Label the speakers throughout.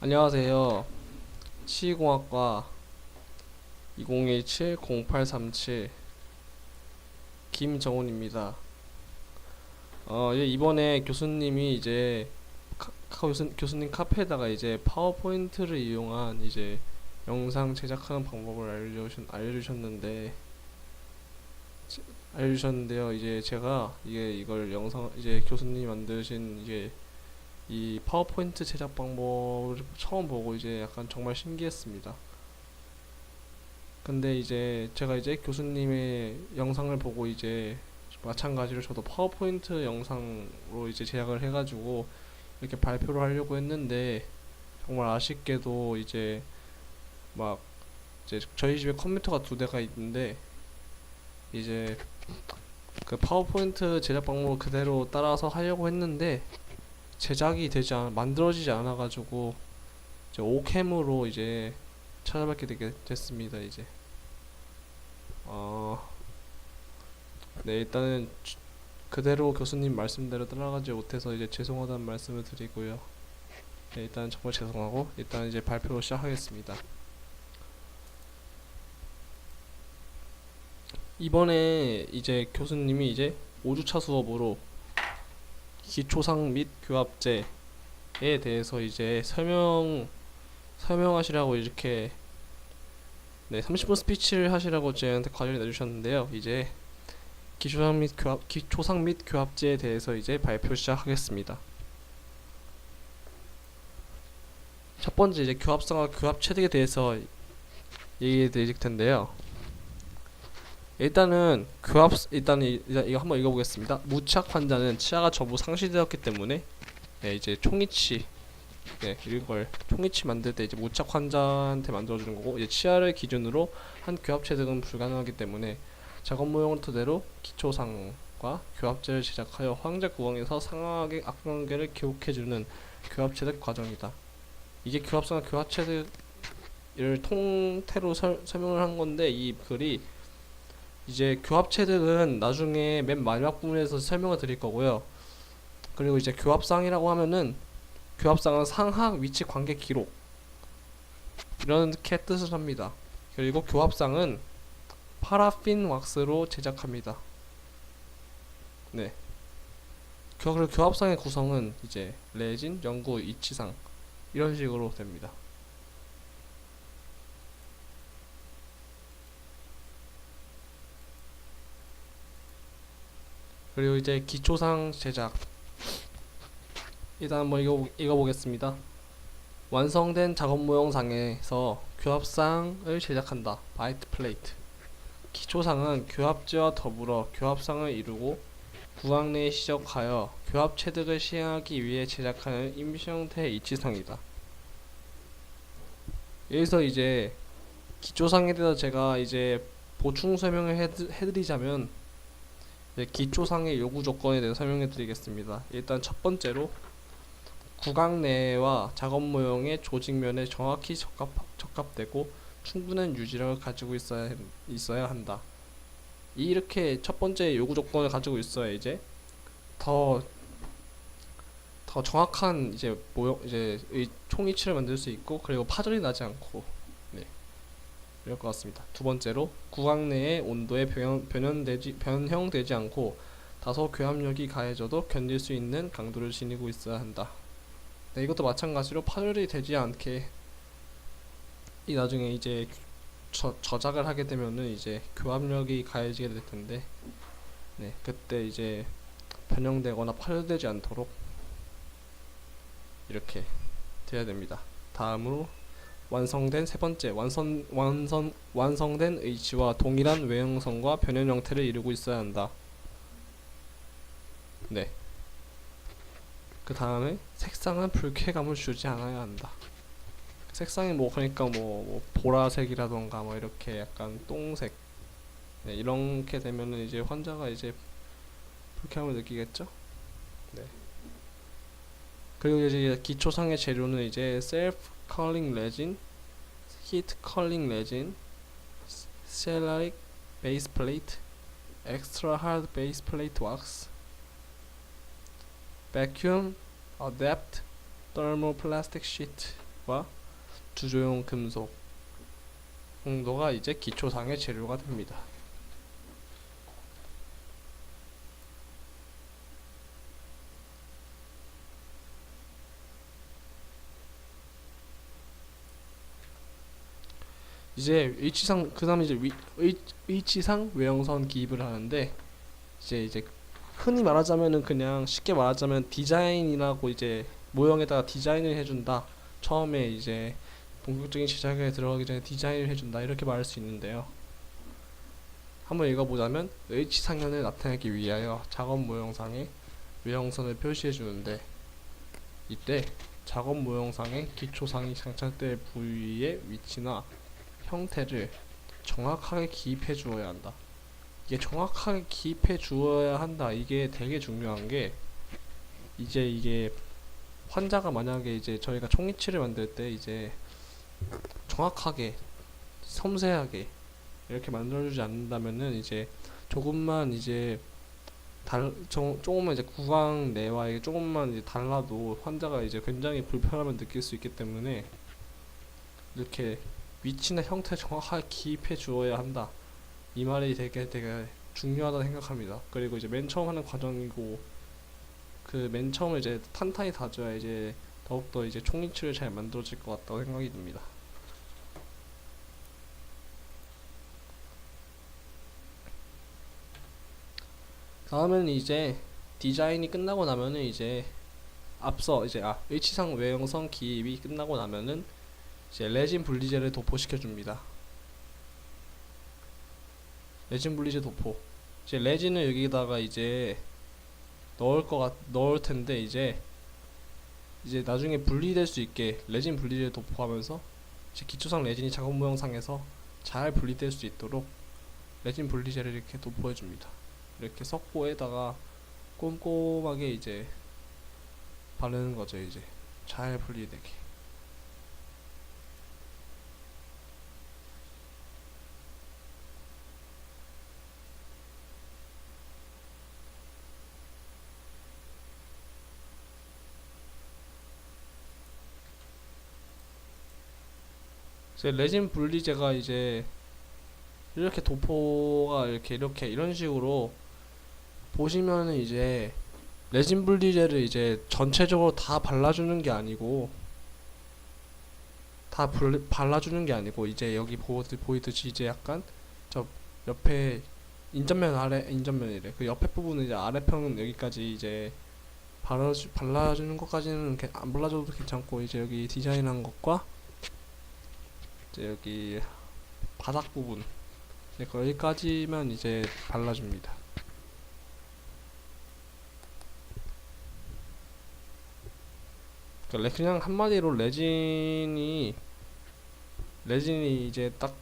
Speaker 1: 안녕하세요. 치공학과 2017-0837 김정훈입니다. 이번에 교수님이 이제 교수님 카페에다가 이제 파워포인트를 이용한 이제 영상 제작하는 방법을 알려주셨는데요. 이제 제가 이걸 영상 이제 교수님이 만드신 이게 이 파워포인트 제작 방법을 처음 보고 이제 약간 정말 신기했습니다. 근데 이제 제가 이제 교수님의 영상을 보고 이제 마찬가지로 저도 파워포인트 영상으로 이제 제작을 해가지고 이렇게 발표를 하려고 했는데 정말 아쉽게도 이제 막 이제 저희 집에 컴퓨터가 두 대가 있는데 이제 그 파워포인트 제작 방법을 그대로 따라서 하려고 했는데 만들어지지 않아가지고 이제 오캠으로 이제 찾아뵙게 되게 됐습니다. 이제 어, 네, 일단은 그대로 교수님 말씀대로 따라가지 못해서 이제 죄송하다는 말씀을 드리고요. 네, 일단 정말 죄송하고 일단 이제 발표로 시작하겠습니다. 이번에 이제 교수님이 이제 5주차 수업으로 기초상 및 교합제에 대해서 이제 설명하시라고 이렇게 30분 스피치를 하시라고 저한테 과제를 내주셨는데요. 이제 기초상 및 교합제에 대해서 이제 발표 시작하겠습니다. 첫 번째 이제 교합상과 교합체득에 대해서 얘기해 드릴 텐데요. 일단 이거 한번 읽어보겠습니다. 무치약 환자는 치아가 전부 상실되었기 때문에 이제 이걸 총이치 만들 때 이제 무치약 환자한테 만들어주는 거고, 이제 치아를 기준으로 한 교합체득은 불가능하기 때문에 작업 모형을 토대로 기초상과 교합제를 제작하여 황제 구멍에서 상하게 악관계를 기록해주는 교합체득 과정이다. 이게 교합상과 교합체득을 통태로 설명을 한 건데, 이 글이 이제 교합체득은 나중에 맨 마지막 부분에서 설명을 드릴 거고요. 그리고 이제 교합상이라고 하면은 교합상은 상하 위치 관계 기록 이렇게 뜻을 합니다. 그리고 교합상은 파라핀 왁스로 제작합니다. 네. 그리고 교합상의 구성은 이제 레진, 연구, 이치상 이런 식으로 됩니다. 그리고 이제 기초상 제작 일단 한번 읽어보겠습니다. 완성된 작업 모형상에서 교합상을 제작한다. 바이트 플레이트. 기초상은 교합제와 더불어 교합상을 이루고 구강 내에 시적하여 교합 체득을 시행하기 위해 제작하는 임시 형태의 이치상이다. 여기서 이제 기초상에 대해서 제가 이제 보충 설명을 해드리자면, 기초상의 요구 조건에 대해서 설명해 드리겠습니다. 일단 첫 번째로 구강 내와 작업 모형의 조직면에 정확히 적합되고 충분한 유지력을 가지고 있어야 한다. 이렇게 첫 번째 요구 조건을 가지고 있어야 이제 더 정확한 이제 총이치를 만들 수 있고, 그리고 파절이 나지 않고, 이럴 것 같습니다. 두 번째로 구강 내의 온도에 변형되지 않고 다소 교합력이 가해져도 견딜 수 있는 강도를 지니고 있어야 한다. 이것도 마찬가지로 파열이 되지 않게 이 나중에 이제 저작을 하게 되면은 이제 교합력이 가해지게 될 텐데, 그때 이제 변형되거나 파열되지 않도록 이렇게 돼야 됩니다. 다음으로 완성된 세 번째, 완성된 H와 동일한 외형성과 변형 형태를 이루고 있어야 한다. 그 다음에 색상은 불쾌감을 주지 않아야 한다. 색상이 그러니까 보라색이라던가 이렇게 약간 똥색, 이렇게 되면은 이제 환자가 이제 불쾌함을 느끼겠죠. 그리고 이제 기초상의 재료는 이제 셀프 컬링 레진, 히트 컬링 레진, 셀라릭 베이스 플레이트, 엑스트라 하드 베이스 플레이트 왁스, vacuum adapt thermoplastic sheet 플라스틱과 주조용 금속 정도가 이제 기초상의 재료가 됩니다. 이제 위치상 그다음에 이제 위치상 외형선 기입을 하는데 이제 흔히 말하자면은 그냥 쉽게 말하자면 디자인이라고 이제 모형에다가 디자인을 해준다. 처음에 이제 본격적인 제작에 들어가기 전에 디자인을 해준다 이렇게 말할 수 있는데요. 한번 읽어보자면 H상현을 나타내기 위하여 작업 모형상에 외형선을 표시해 주는데 이때 작업 모형상의 기초상이 장착될 부위의 위치나 형태를 정확하게 기입해 주어야 한다. 이게 정확하게 기입해 주어야 한다. 이게 되게 중요한 게 이제 이게 환자가 만약에 이제 저희가 총이치를 만들 때 이제 정확하게 섬세하게 이렇게 만들어주지 않는다면은 이제 조금만 이제 조금만 이제 구강 내와 이게 조금만 이제 달라도 환자가 이제 굉장히 불편함을 느낄 수 있기 때문에 이렇게 위치나 형태 정확하게 기입해 주어야 한다. 이 말이 되게 중요하다 생각합니다. 그리고 이제 맨 처음 하는 과정이고 그 맨 처음에 이제 탄탄히 다져야 이제 더욱더 이제 총이치를 잘 만들어질 것 같다고 생각이 듭니다. 다음은 이제 디자인이 끝나고 나면은 이제 앞서 이제 H상 외형선 기입이 끝나고 나면은 이제 레진 분리제를 도포시켜 줍니다. 레진 분리제 도포. 이제 레진을 여기다가 이제 넣을 텐데 이제 나중에 분리될 수 있게 레진 분리제를 도포하면서 이제 기초상 레진이 작업 모형상에서 잘 분리될 수 있도록 레진 분리제를 이렇게 도포해 줍니다. 이렇게 석고에다가 꼼꼼하게 이제 바르는 거죠. 이제 잘 분리되게. 이제 레진 분리제가 이제 이렇게 도포가 이렇게 이런 식으로 보시면은 이제 레진 분리제를 이제 전체적으로 다 발라주는 게 아니고 발라주는 게 아니고 이제 여기 보이듯이 이제 약간 저 옆에 인전면이래. 그 옆에 부분은 이제 아래평 여기까지 이제 발라주는 것까지는 안 발라줘도 괜찮고 이제 여기 디자인한 것과 이제 여기 바닥 부분 거기까지만 이제 발라줍니다. 그냥 한마디로 레진이 이제 딱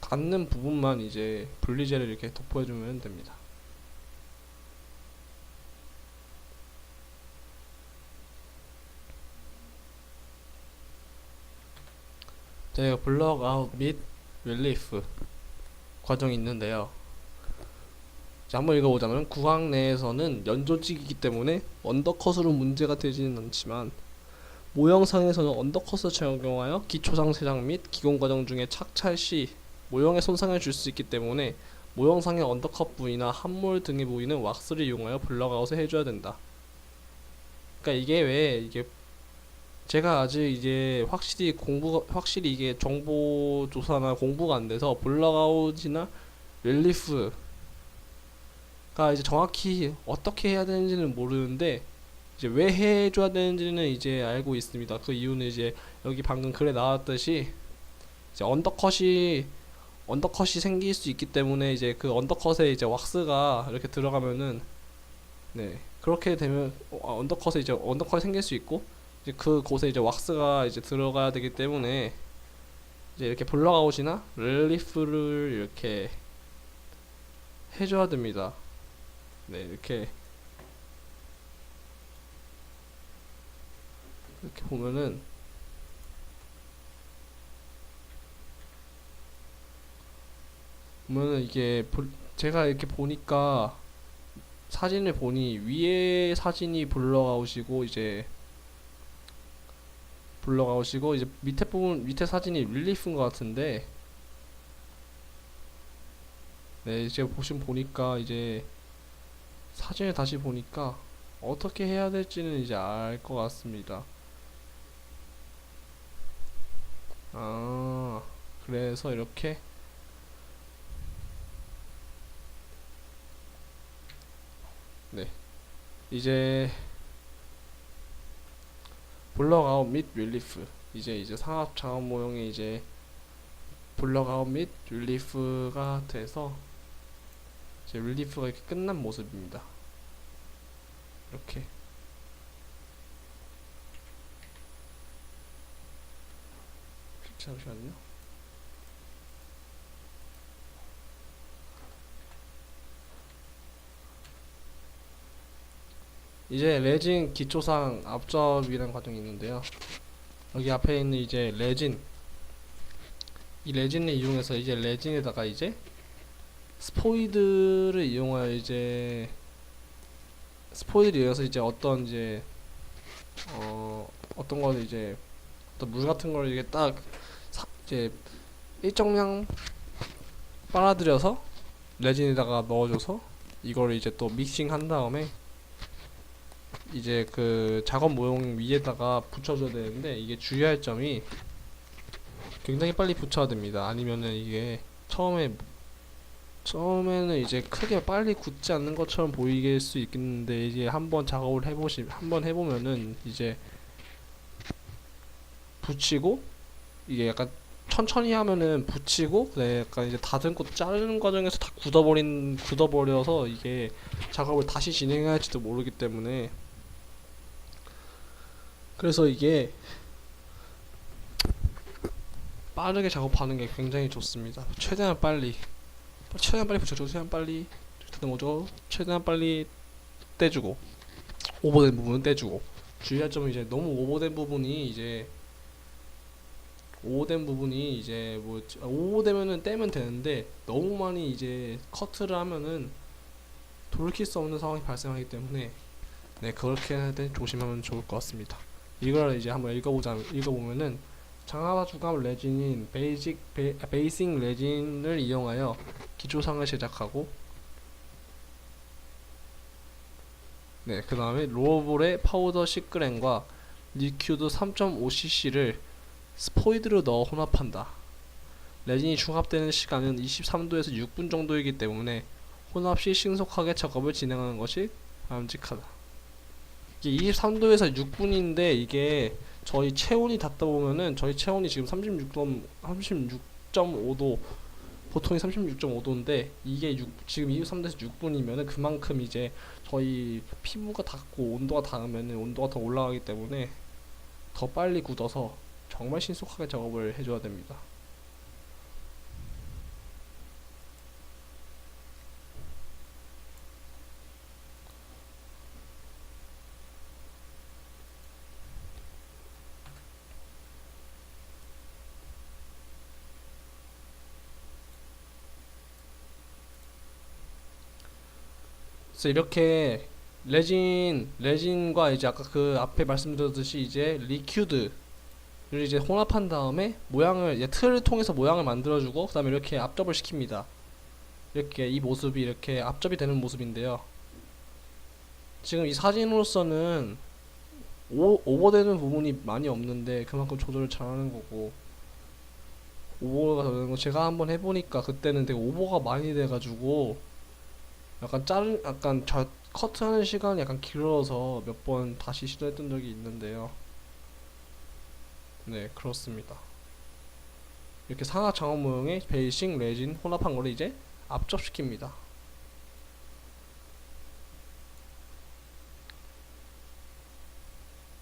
Speaker 1: 닿는 부분만 이제 분리제를 이렇게 도포해주면 됩니다. 제가 블럭 아웃 및 릴리프 과정이 있는데요. 자, 한번 읽어보자면 구강 내에서는 연조직이기 때문에 언더컷으로 문제가 되지는 않지만 모형상에서는 언더컷을 적용하여 기초상 세장 및 기공 과정 중에 착찰 시 모형에 손상을 줄 수 있기 때문에 모형상의 언더컷 부위나 함몰 등의 부위는 왁스를 이용하여 블럭아웃을 해줘야 된다. 그러니까 이게 왜 이게 제가 아직 이제 확실히 이게 정보 조사나 공부가 안 돼서 블럭아웃이나 릴리프가 이제 정확히 어떻게 해야 되는지는 모르는데 이제 왜 해줘야 되는지는 이제 알고 있습니다. 그 이유는 이제 여기 방금 글에 나왔듯이 이제 언더컷이 생길 수 있기 때문에 이제 그 언더컷에 이제 왁스가 이렇게 들어가면은 그렇게 되면 언더컷이 생길 수 있고 이제 그 곳에 이제 왁스가 이제 들어가야 되기 때문에 이제 이렇게 블럭아웃이나 릴리프를 이렇게 해줘야 됩니다. 이렇게 보면은 이게 제가 이렇게 보니까 사진을 보니 위에 사진이 블럭아웃이고 이제 블럭아웃이고, 이제 밑에 부분, 밑에 사진이 릴리프인 것 같은데, 네, 이제 보니까 이제 사진을 다시 보니까 어떻게 해야 될지는 이제 알 것 같습니다. 아, 그래서 이렇게, 네, 이제 블럭아웃 및 릴리프, 이제 상압 작업 모형이 이제 블럭아웃 및 릴리프가 돼서 이제 릴리프가 이렇게 끝난 모습입니다. 이렇게. 잠시만요. 이제 레진 기초상 앞접이라는 과정이 있는데요. 여기 앞에 있는 이제 레진, 이 레진을 이용해서 이제 레진에다가 이제 스포이드를 이용하여 이제 스포이드를 이용해서 이제 어떤 이제 어떤 거는 이제 어떤 물 같은 걸 이게 딱 이제 일정량 빨아들여서 레진에다가 넣어줘서 이거를 이제 또 믹싱 한 다음에 이제 그 작업 모형 위에다가 붙여줘야 되는데, 이게 주의할 점이 굉장히 빨리 붙여야 됩니다. 아니면은 이게 처음에는 이제 크게 빨리 굳지 않는 것처럼 보이길 수 있겠는데, 이제 한번 작업을 한번 해보면은 이제 붙이고, 이게 약간 천천히 하면은 붙이고, 네, 약간 이제 다듬고 자르는 과정에서 다 굳어버려서 이게 작업을 다시 진행해야 할지도 모르기 때문에, 그래서 이게 빠르게 작업하는 게 굉장히 좋습니다. 최대한 빨리 붙여줘. 최대한 빨리 다듬어줘. 최대한 빨리 떼주고, 오버된 부분은 떼주고. 주의할 점은 이제 너무 오버된 부분이 이제 뭐 오버되면은 떼면 되는데, 너무 많이 이제 커트를 하면은 돌이킬 수 없는 상황이 발생하기 때문에, 네, 그렇게 할 때 조심하면 좋을 것 같습니다. 이걸 이제 한번 읽어보면은, 장하와 주감 레진인 베이싱 레진을 이용하여 기초상을 제작하고, 네, 그 다음에 로어볼에 파우더 10g과 리퀴드 3.5cc를 스포이드로 넣어 혼합한다. 레진이 중합되는 시간은 23도에서 6분 정도이기 때문에 혼합 시 신속하게 작업을 진행하는 것이 바람직하다. 이게 23도에서 6분인데, 이게 저희 체온이 닿다 보면은, 저희 체온이 지금 36.5도, 보통이 36.5도인데 이게 지금 23도에서 6분이면은 그만큼 이제 저희 피부가 닿고 온도가 닿으면은 온도가 더 올라가기 때문에 더 빨리 굳어서 정말 신속하게 작업을 해줘야 됩니다. 그래서 이렇게 레진과 이제 아까 그 앞에 말씀드렸듯이 이제 리퀴드를 이제 혼합한 다음에 모양을 이제 틀을 통해서 모양을 만들어주고, 그다음에 이렇게 압접을 시킵니다. 이렇게 이 모습이 이렇게 압접이 되는 모습인데요. 지금 이 사진으로서는 오버되는 부분이 많이 없는데 그만큼 조절을 잘하는 거고, 오버가 되는 거 제가 한번 해보니까 그때는 되게 오버가 많이 돼가지고 약간 커트하는 시간이 약간 길어서 몇 번 다시 시도했던 적이 있는데요. 네, 그렇습니다. 이렇게 상하 장업 모형에 베이싱, 레진 혼합한 거를 이제 압접시킵니다.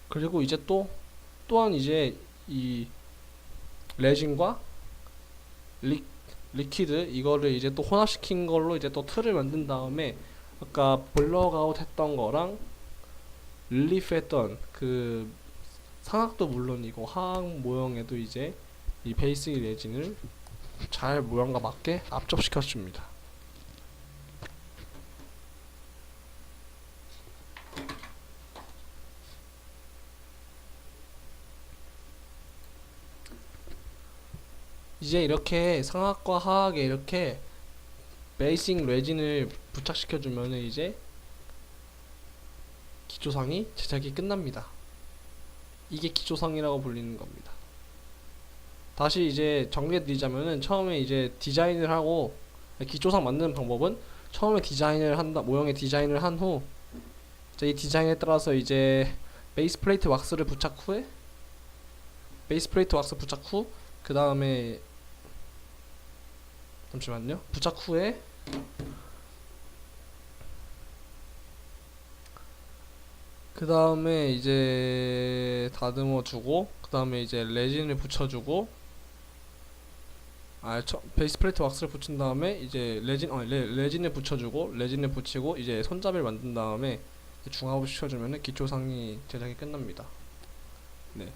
Speaker 1: 그리고 이제 또한 이제 이 레진과 리퀴드 이거를 이제 또 혼합시킨 걸로 이제 또 틀을 만든 다음에, 아까 블럭아웃 했던 거랑 릴리프 했던 그 상악도 물론이고 하악 모형에도 이제 이 베이스 레진을 잘 모양과 맞게 압접시켜 줍니다. 이제 이렇게 상하과 하학에 이렇게 베이싱 레진을 부착시켜 주면은 이제 기초상이 제작이 끝납니다. 이게 기초상이라고 불리는 겁니다. 다시 이제 정리해 드리자면은 처음에 이제 디자인을 하고 기초상 만드는 방법은 처음에 디자인을 한다, 모형의 디자인을 한 후 이제 이 디자인에 따라서 이제 베이스 플레이트 왁스를 부착 후에 베이스 플레이트 왁스 부착 후 그 다음에 잠시만요. 부착 후에 그 다음에 이제 다듬어 주고 그 다음에 이제 레진을 붙여주고 베이스 플레이트 왁스를 붙인 다음에 이제 레진을 붙여주고 레진을 붙이고 이제 손잡이를 만든 다음에 중화업 시켜주면은 기초상이 제작이 끝납니다. 네.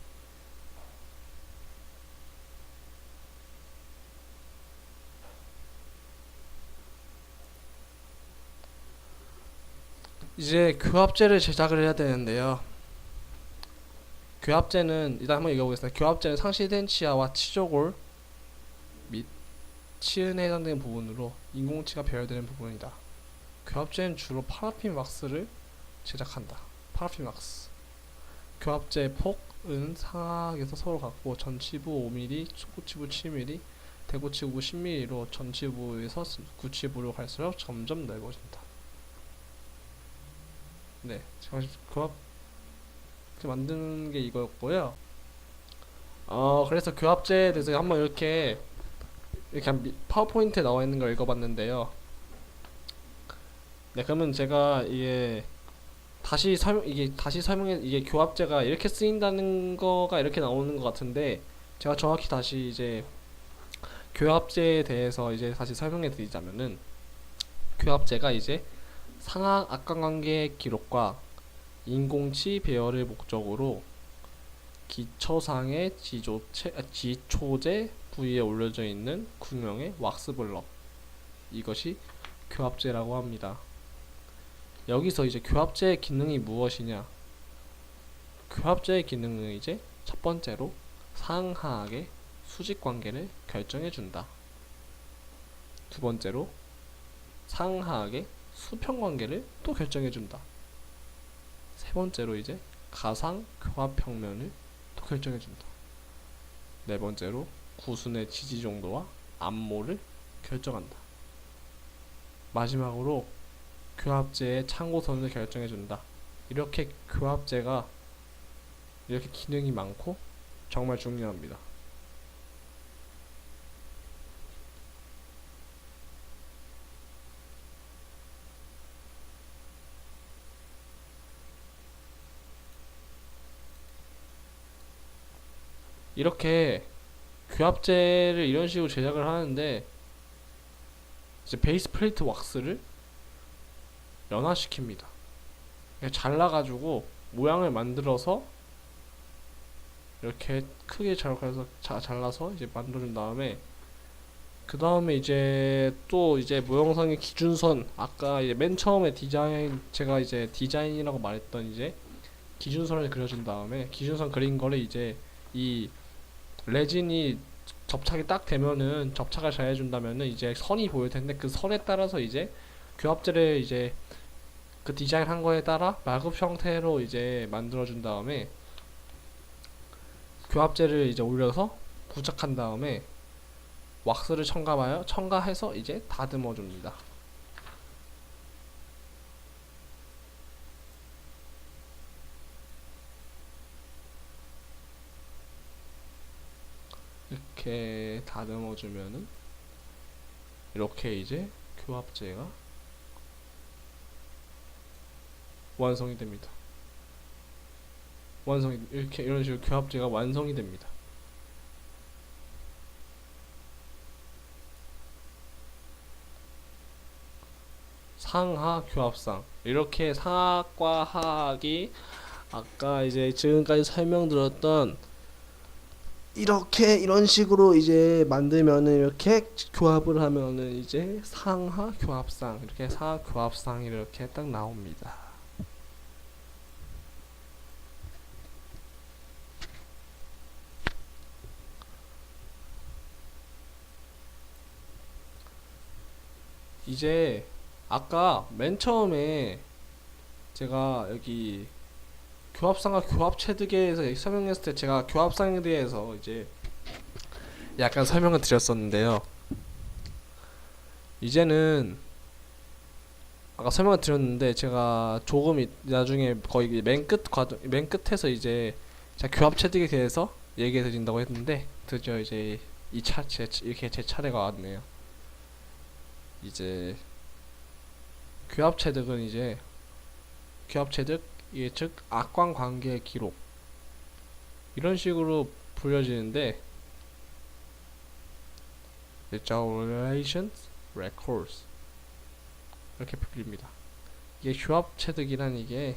Speaker 1: 이제 교합제를 제작을 해야 되는데요. 교합제는 일단 한번 읽어보겠습니다. 교합제는 상시된 치아와 치조골 및 치은에 해당되는 부분으로 인공치가 배열되는 부분이다. 교합제는 주로 파라핀 왁스를 제작한다. 파라핀 왁스. 교합제의 폭은 상하에서 서로 같고 전치부 5mm, 소치부 7mm, 대구치부 10mm로 전치부에서 구치부로 갈수록 점점 넓어진다. 네, 교합 만드는 게 이거였고요. 그래서 교합제에 대해서 한번 이렇게 파워포인트에 나와 있는 걸 읽어봤는데요. 네, 그러면 제가 다시 설명해 이게 교합제가 이렇게 쓰인다는 거가 이렇게 나오는 것 같은데 제가 정확히 다시 이제 교합제에 대해서 이제 다시 설명해 드리자면은 교합제가 이제 상하 악관관계 기록과 인공치 배열을 목적으로 기초상의 지초제 부위에 올려져 있는 구명의 왁스 블럭, 이것이 교합제라고 합니다. 여기서 이제 교합제의 기능이 무엇이냐? 교합제의 기능은 이제 첫 번째로 상하악의 수직 관계를 결정해 준다. 두 번째로 상하악의 수평 관계를 또 결정해 준다. 세 번째로 이제 가상 교합 평면을 또 결정해 준다. 네 번째로 구순의 지지 정도와 암모를 결정한다. 마지막으로 교합제의 참고선을 결정해 준다. 이렇게 교합제가 이렇게 기능이 많고 정말 중요합니다. 이렇게 교합제를 이런 식으로 제작을 하는데 이제 베이스 플레이트 왁스를 연화시킵니다. 잘라가지고 모양을 만들어서 이렇게 크게 잘라서 이제 만들어준 다음에 그 다음에 이제 또 이제 모형상의 기준선, 아까 이제 맨 처음에 제가 이제 디자인이라고 말했던 이제 기준선을 그려준 다음에 기준선 그린 거를 이제 이 레진이 접착이 딱 되면은 접착을 잘 해준다면은 이제 선이 보일 텐데 그 선에 따라서 이제 교합제를 이제 그 디자인 한 거에 따라 마급 형태로 이제 만들어준 다음에 교합제를 이제 올려서 부착한 다음에 왁스를 첨가해서 이제 다듬어 줍니다. 이렇게 다듬어 주면은 이렇게 이제 교합제가 완성이 됩니다. 이런 식으로 교합제가 완성이 됩니다. 상하 교합상, 이렇게 상하과 하학이 아까 이제 지금까지 설명드렸던 이런 식으로 이제 만들면은 이렇게 교합을 하면은 이제 상하 교합상, 이렇게 상하 교합상이 이렇게 딱 나옵니다. 이제 아까 맨 처음에 제가 여기 교합상과 교합체득에서 설명했을 때 제가 교합상에 대해서 이제 약간 설명을 드렸었는데요. 이제는 아까 설명을 드렸는데 제가 조금 나중에 거의 맨 끝에서 이제 제가 교합체득에 대해서 얘기해 드린다고 했는데 드디어 이제 이렇게 제 차례가 왔네요. 이제 교합체득은 이제 교합체득 이게 즉 악관관계 기록 이런 식으로 불려지는데 relations records 이렇게 불립니다. 이게 교합체득이란 이게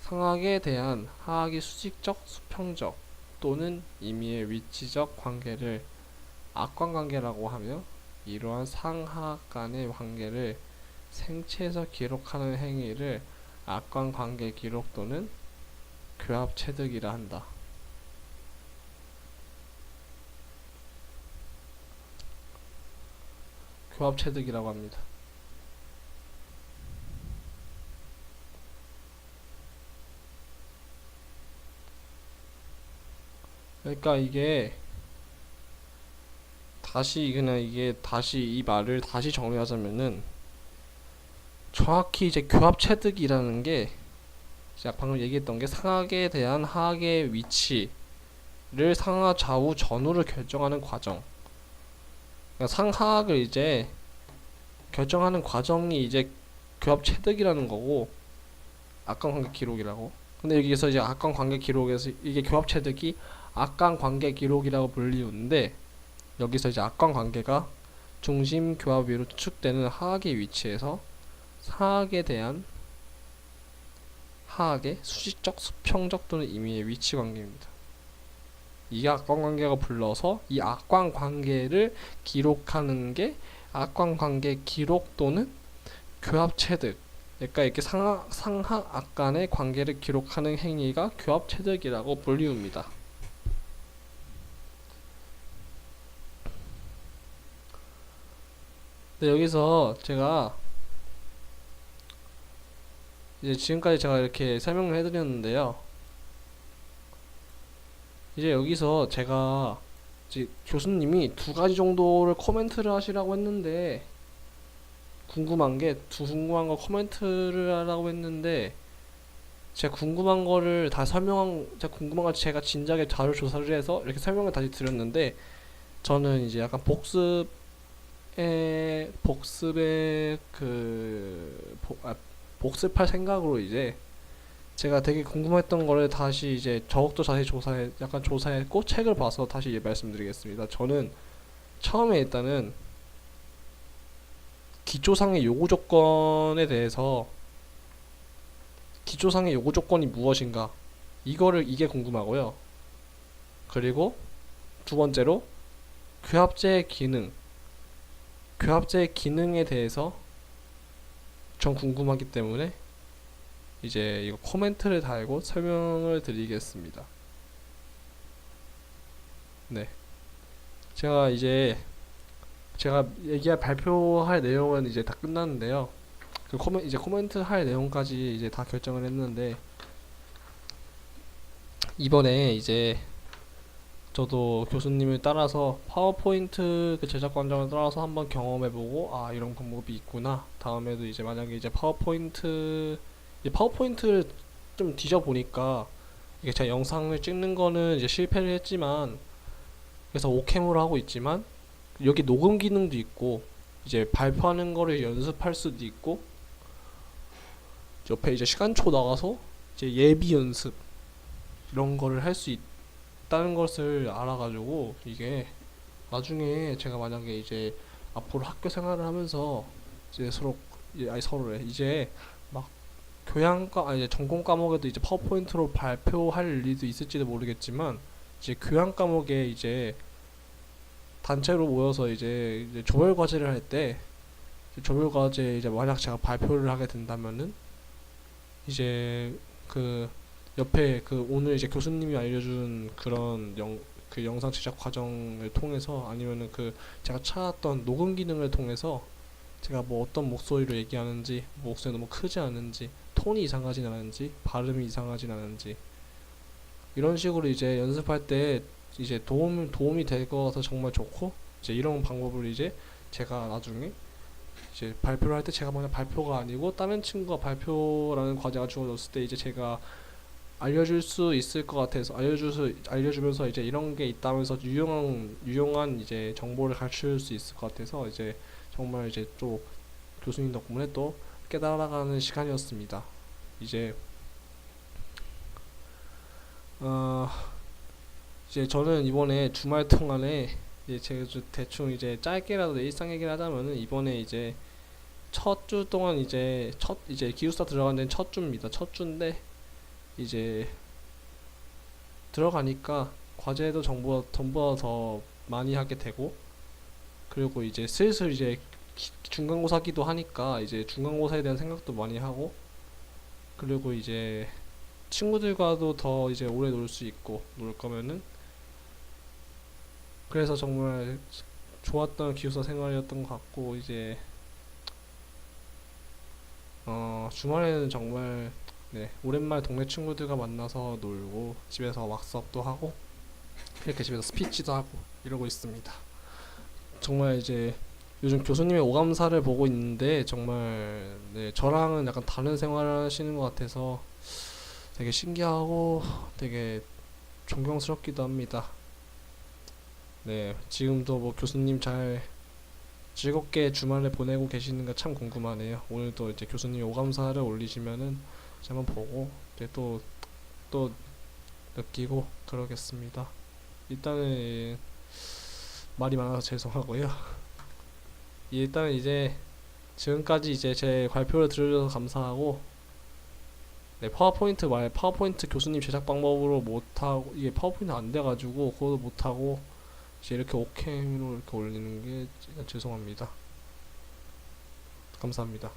Speaker 1: 상하에 대한 하악의 수직적, 수평적 또는 임의의 위치적 관계를 악관관계라고 하며 이러한 상하악 간의 관계를 생체에서 기록하는 행위를 악관관계 기록 또는 교합체득이라 한다. 교합체득이라고 합니다. 그러니까 이게 다시 이 말을 다시 정리하자면은 정확히 이제 교합체득이라는 게 제가 방금 얘기했던 게 상하에 대한 하악의 위치를 상하 좌우 전후를 결정하는 과정. 그러니까 상하악을 이제 결정하는 과정이 이제 교합체득이라는 거고 악관관계 기록이라고. 근데 여기서 이제 악관관계 기록에서 이게 교합체득이 악관관계 기록이라고 불리우는데 여기서 이제 악관관계가 중심 교합 위로 추측되는 하악의 위치에서 상하악에 대한 하악의 수직적, 수평적 또는 임의의 위치 관계입니다. 이 악관관계가 불러서 이 악관관계를 기록하는 게 악관관계 기록 또는 교합체득. 그러니까 이렇게 상하악 간의 관계를 기록하는 행위가 교합체득이라고 불리웁니다. 네, 여기서 제가 이제 지금까지 제가 이렇게 설명을 해드렸는데요. 이제 여기서 제가 이제 교수님이 두 가지 정도를 코멘트를 하시라고 했는데 궁금한 거 코멘트를 하라고 했는데 제가 궁금한 거를 다 제가 궁금한 걸 제가 진작에 자료 조사를 해서 이렇게 설명을 다시 드렸는데 저는 이제 약간 복습할 생각으로 이제 제가 되게 궁금했던 거를 다시 이제 더욱더 자세히 조사했고 책을 봐서 다시 말씀드리겠습니다. 저는 처음에 일단은 기초상의 요구 조건에 대해서 기초상의 요구 조건이 무엇인가 이게 궁금하고요. 그리고 두 번째로 교합제의 기능에 대해서 전 궁금하기 때문에 이제 이거 코멘트를 달고 설명을 드리겠습니다. 네. 제가 발표할 내용은 이제 다 끝났는데요. 이제 코멘트 할 내용까지 이제 다 결정을 했는데 이번에 이제 저도 교수님을 따라서 파워포인트 그 제작 과정을 따라서 한번 경험해보고 아 이런 방법이 있구나. 다음에도 이제 만약에 이제 파워포인트를 좀 뒤져보니까 이게 제가 영상을 찍는 거는 이제 실패를 했지만 그래서 오캠으로 하고 있지만 여기 녹음 기능도 있고 이제 발표하는 거를 연습할 수도 있고 옆에 이제 시간초 나가서 이제 예비 연습 이런 거를 할 수 있다는 것을 알아가지고 이게 나중에 제가 만약에 이제 앞으로 학교 생활을 하면서 이제 서로래 이제 막 이제 전공 과목에도 이제 파워포인트로 발표할 일도 있을지도 모르겠지만 이제 교양 과목에 이제 단체로 모여서 이제 조별 과제를 할 때 조별 과제 이제 만약 제가 발표를 하게 된다면은 이제 그 옆에 그 오늘 이제 교수님이 알려준 그런 그 영상 제작 과정을 통해서 아니면은 그 제가 찾았던 녹음 기능을 통해서 제가 뭐 어떤 목소리로 얘기하는지, 목소리 너무 크지 않은지, 톤이 이상하진 않은지, 발음이 이상하진 않은지, 이런 식으로 이제 연습할 때 이제 도움이 될 것 같아서 정말 좋고, 이제 이런 방법을 이제 제가 나중에 이제 발표를 할 때 제가 먼저 발표가 아니고 다른 친구가 발표라는 과제가 주어졌을 때 이제 제가 알려줄 수 있을 것 같아서 알려주면서 이제 이런 게 있다면서 유용한 이제 정보를 가르칠 수 있을 것 같아서 이제 정말 이제 또 교수님 덕분에 또 깨달아가는 시간이었습니다. 이제 어 이제 저는 이번에 주말 동안에 이제 제가 대충 이제 짧게라도 일상 얘기를 하자면은 이번에 이제 첫 주 동안 이제 기숙사 들어간 데는 첫 주입니다. 첫 주인데 이제 들어가니까 과제도 전보다 더 많이 하게 되고, 그리고 이제 슬슬 이제 중간고사기도 하니까 이제 중간고사에 대한 생각도 많이 하고, 그리고 이제 친구들과도 더 이제 오래 놀 수 있고 놀 거면은, 그래서 정말 좋았던 기숙사 생활이었던 것 같고, 이제 주말에는 정말 네, 오랜만에 동네 친구들과 만나서 놀고 집에서 왁스업도 하고 이렇게 집에서 스피치도 하고 이러고 있습니다. 정말 이제 요즘 교수님의 오감사를 보고 있는데 정말 네, 저랑은 약간 다른 생활을 하시는 것 같아서 되게 신기하고 되게 존경스럽기도 합니다. 네, 지금도 뭐 교수님 잘 즐겁게 주말을 보내고 계시는가 참 궁금하네요. 오늘도 이제 교수님이 오감사를 올리시면은 이제 한번 보고 이제 또 느끼고 그러겠습니다. 일단은 말이 많아서 죄송하고요. 일단은 이제 지금까지 이제 제 발표를 들어주셔서 감사하고, 네, 파워포인트 교수님 제작 방법으로 못하고, 이게 파워포인트 안 돼가지고 그것도 못하고 이제 이렇게 오케이로 이렇게 올리는 게 죄송합니다. 감사합니다.